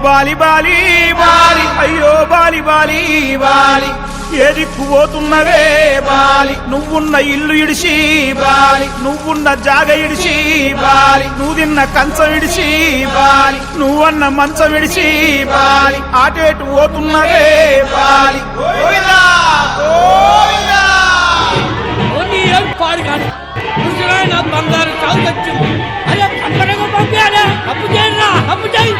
Bali Bali Bali అయ్యో Bali Bali Bali ఏ దిక్కు పోతున్నవే Bali నువ్వున్న ఇల్లు ఇడిచి బాలి నువ్వున్న జాగ ఇడిచి బాలి నువ్వు తిన్న కంచం ఇడిచి బాలి నువ్వన్న మంచం ఇడిచి బాలి ఆటేటు పోతున్నవే బాలి బంగారు చావు వచ్చింది అయ్యో కంపెనీగా పంపించాలి అప్పు చేయరా అప్పు చేయి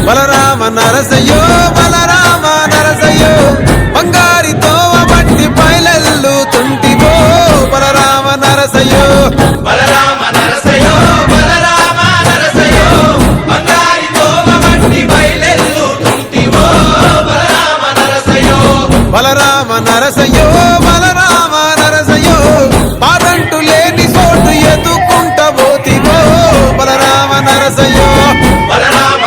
బలరామ నరసయ్యో బలరామ నరసయ్యో బంగారితో బట్టి పైలెల్లు తుంటివో బలరామ నరసయ్యో బలరామ నరసయ్యో బలరామ నరసయ్యో బంగారితో బట్టి పైలెల్లు తుంటివో బలరామ నరసయ్యో బలరామ నరసయ్యో బలరామ నరసయ్యో పాదంటు లేని చోటు ఎదుకుంట పోతివో బలరామ నరసయ్యో బలరామ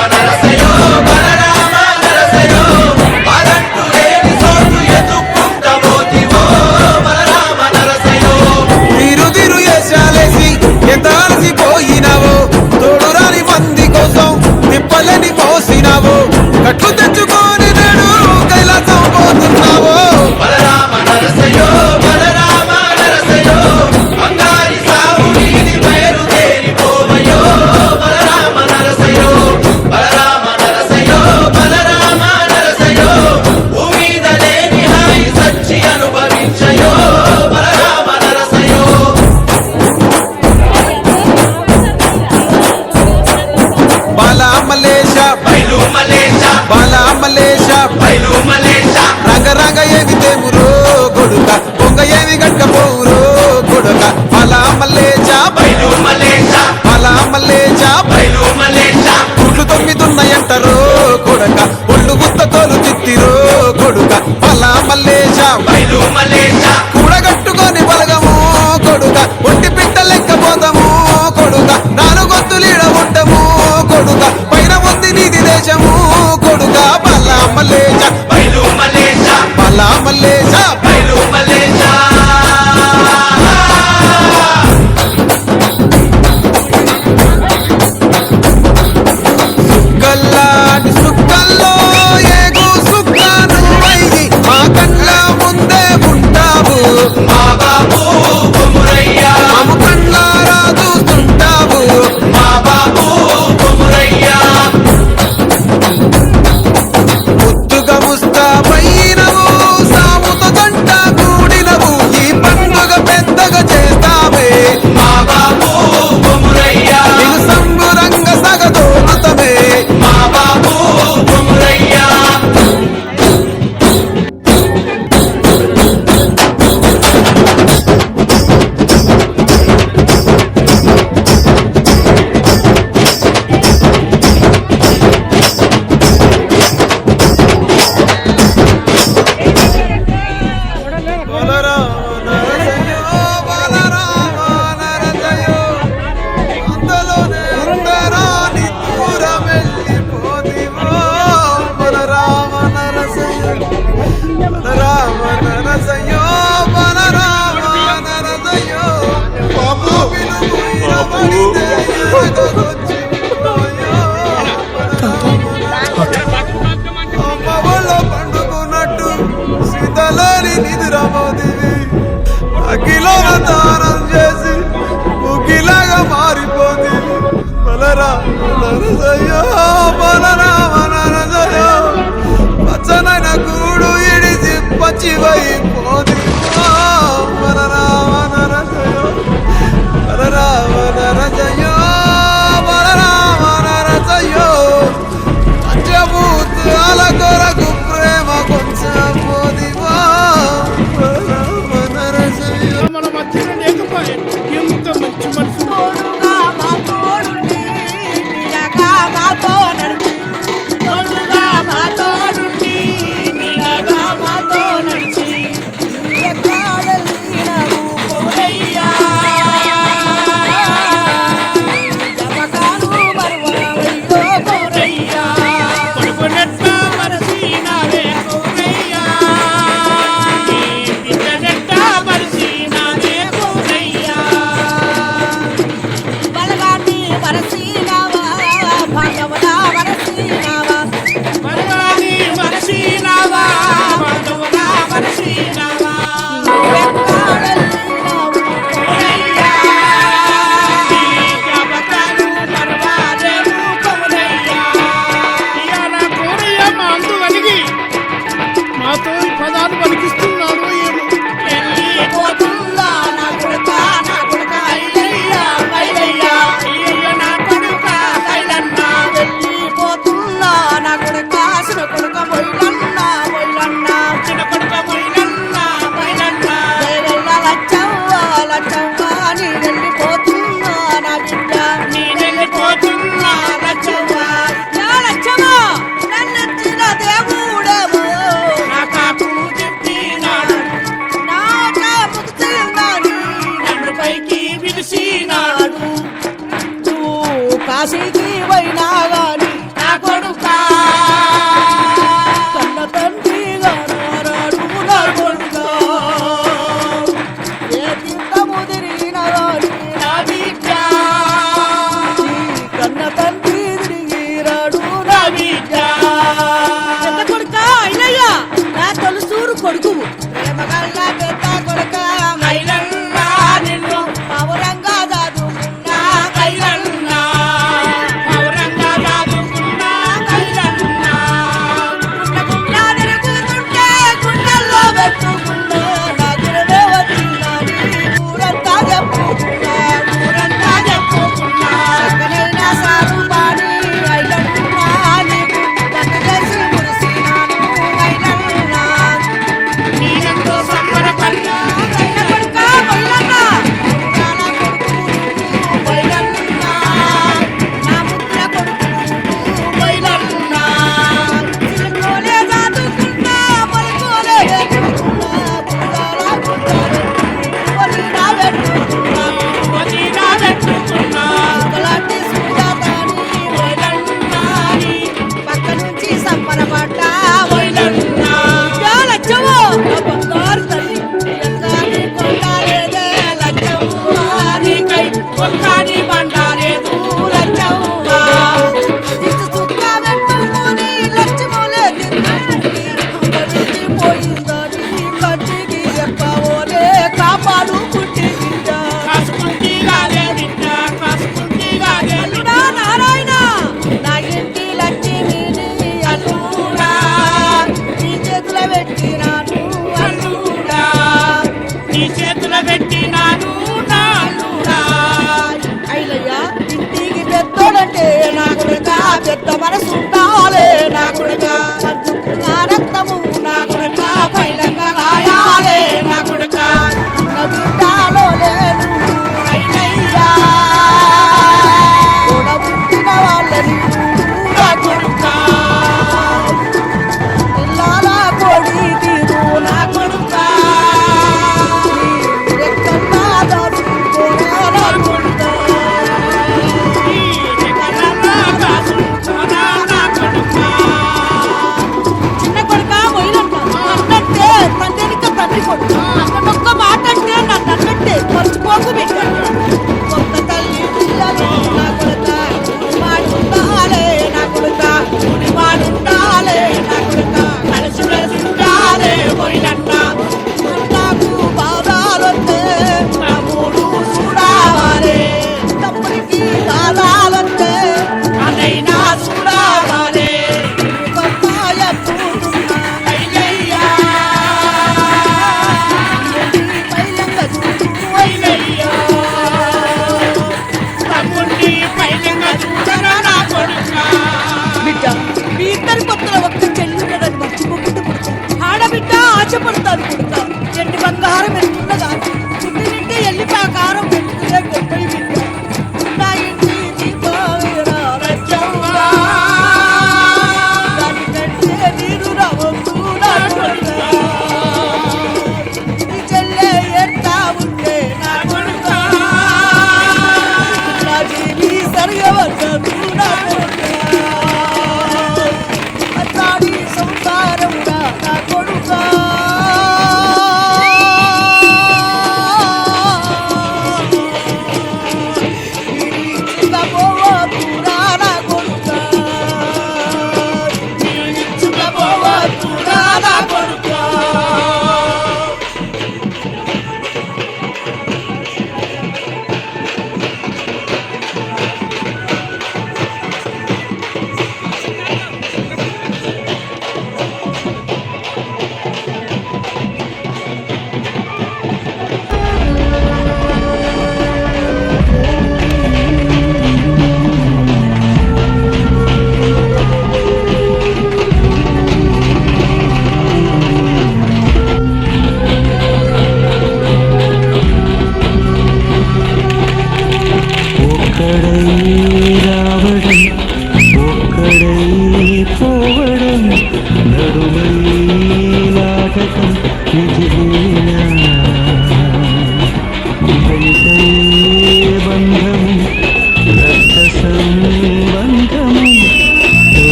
తిప్పలని మోసినావు కట్లు తెచ్చుకొని నేడు కైలాసం పోతున్నావు బలరామ నరసయ్యో బలరామ నరసయ్యో బంగారి సాగు నీది పేరు తేలిపోవయ్యో బలరామ నరసయ్యో బలరామ నరసయ్యో బలరామ నరసయ్యో భూమిద లేని హాయి సచ్చి అనుభవించయో బలరామ నరసయ్యో మలేష బైలు మలేష బాలా మలేష బైలు మలేష రంగ రంగ ఏమి తేమురో కొడుక పొంగ ఏమి గట్టపోరో కొడుక బాలా మలేష బైలు మలేష బాలా మలేష బైలు మలేష గుడ్లు తొమ్మిదున్నాయంటారో కొడుక ఒళ్ళు గుత్త తోలు తిత్తిరో కొడుక బాలా మలేష బైలు మలేష కూడగట్టుకొని బలగము కొడుక ఒంటి పిట్ట లెక్క పోతాము కొడుక నాలుగొద్దులీడ ఉంటాము కొడుక దేశము కొడుక బలా మలేష బైలు మలేష బలా మలేష బైలు మలేష సుక్కల్లాని సుక్కల్లో ఏగు సుక్క నువ్వయ్యి మా కళ్ళ ముందే ఉంటావు మా బాబు కొమురయ్య మాము కళ్ళారా చూస్తుంటావు మా బాబు కొమురయ్య ముద్దుగా ముస్తాబైనవు సాముతో మాధవనా వరసీనావా మరవాణి మరసీనావా మాధవనా మరసీనావా నువ్వెక్కడెళ్ళినావు కమలయ్యా నీ జ్ఞాపకాలు మరవాలేవు కమలయ్యా ఇవాళ కోరయ్య మా అందు కలిగి మాతో ఈ పదాలు పలికిస్తున్నాడు ఏమో. వెళ్ళిపోతున్నా నా కొడుక ఐలయ్యా ఐలయ్యా అయ్యయ్య నా కొడుక ఐలన్నా వెళ్ళి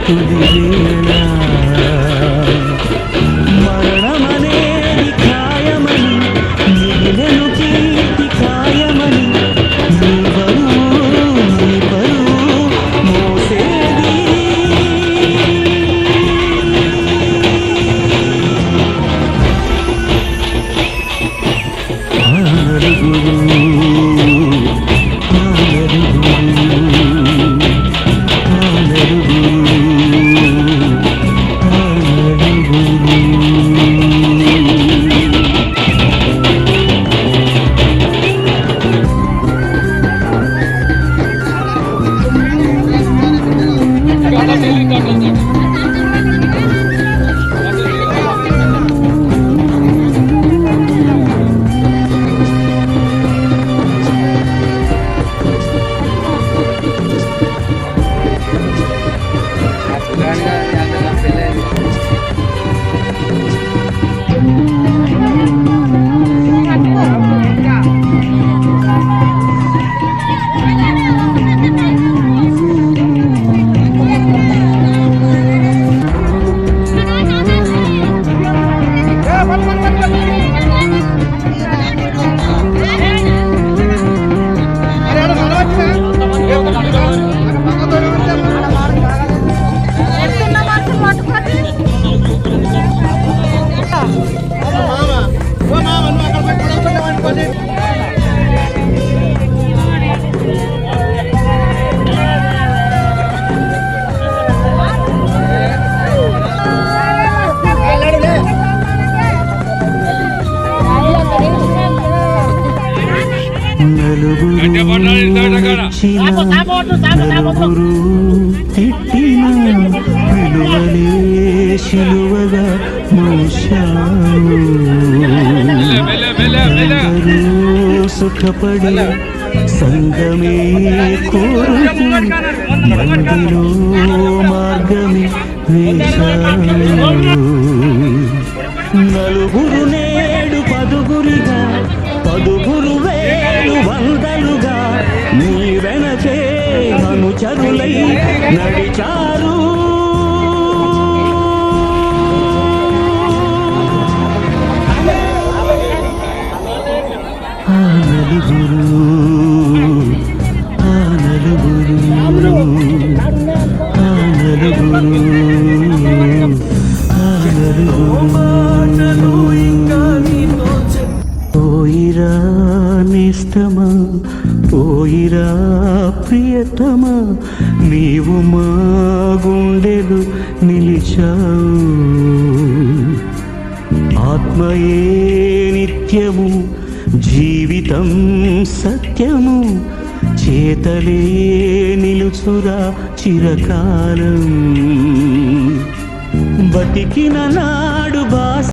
తుదివేళ మరణమనేది ఖాయమని మిగిలెను కీర్తి ఖాయమని నీ బరువు మోసేది నలుగురు తిట్టిన విలువలే శిలువగా మోశాను సుఖపడి సంగమే కోరుతూ మందిలో మార్గమే వేశాను నలుగురు నేడు పదుగురిగా పదుగురు వేలు వందలుగా నీ వెనకే అనుచరులై నడిచారు ఆ నలుగురు ఆ నలుగురు ఆ నలుగురు ఆ నలుగురు పోయిరా నిస్తమా పోయిరా ప్రియతమా నీవు మా గుండెలు నిలిచావు ఆత్మయే నిత్యము జీవితం సత్యము చేతలే నిలుచురా చిరకాలం బతికిన నాడు బాస